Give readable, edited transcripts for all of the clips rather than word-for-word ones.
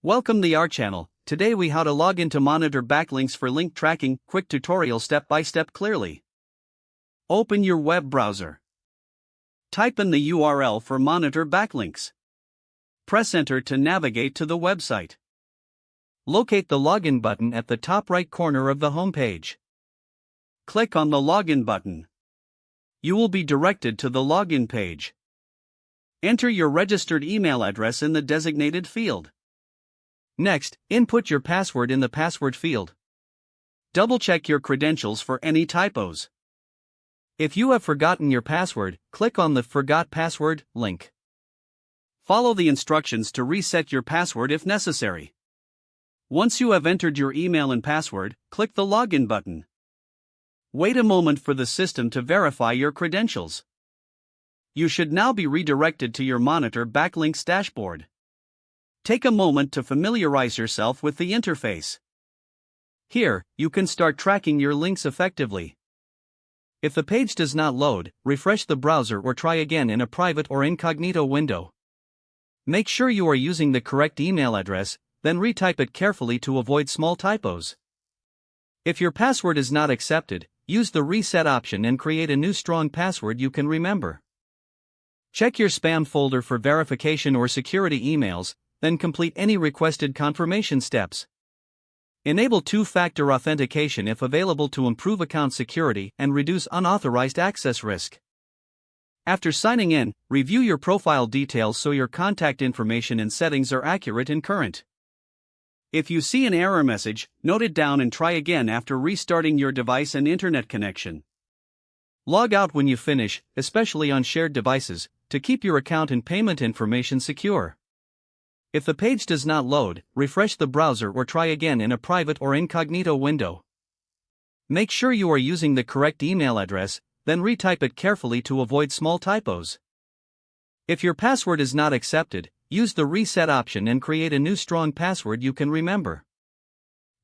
Welcome to our channel. Today we how to log into Monitor Backlinks for link tracking, quick tutorial step by step clearly. Open your web browser. Type in the URL for Monitor Backlinks. Press enter to navigate to the website. Locate the login button at the top right corner of the home page. Click on the login button. You will be directed to the login page. Enter your registered email address in the designated field. Next, input your password in the password field. Double-check your credentials for any typos. If you have forgotten your password, click on the Forgot Password link. Follow the instructions to reset your password if necessary. Once you have entered your email and password, click the Login button. Wait a moment for the system to verify your credentials. You should now be redirected to your Monitor Backlinks dashboard. Take a moment to familiarize yourself with the interface. Here, you can start tracking your links effectively. If the page does not load, refresh the browser or try again in a private or incognito window. Make sure you are using the correct email address, then retype it carefully to avoid small typos. If your password is not accepted, use the reset option and create a new strong password you can remember. Check your spam folder for verification or security emails, then complete any requested confirmation steps. Enable two-factor authentication if available to improve account security and reduce unauthorized access risk. After signing in, review your profile details so your contact information and settings are accurate and current. If you see an error message, note it down and try again after restarting your device and internet connection. Log out when you finish, especially on shared devices, to keep your account and payment information secure. If the page does not load, refresh the browser or try again in a private or incognito window. Make sure you are using the correct email address, then retype it carefully to avoid small typos. If your password is not accepted, use the reset option and create a new strong password you can remember.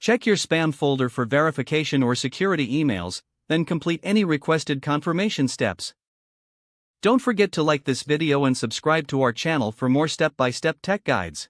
Check your spam folder for verification or security emails, then complete any requested confirmation steps. Don't forget to like this video and subscribe to our channel for more step-by-step tech guides.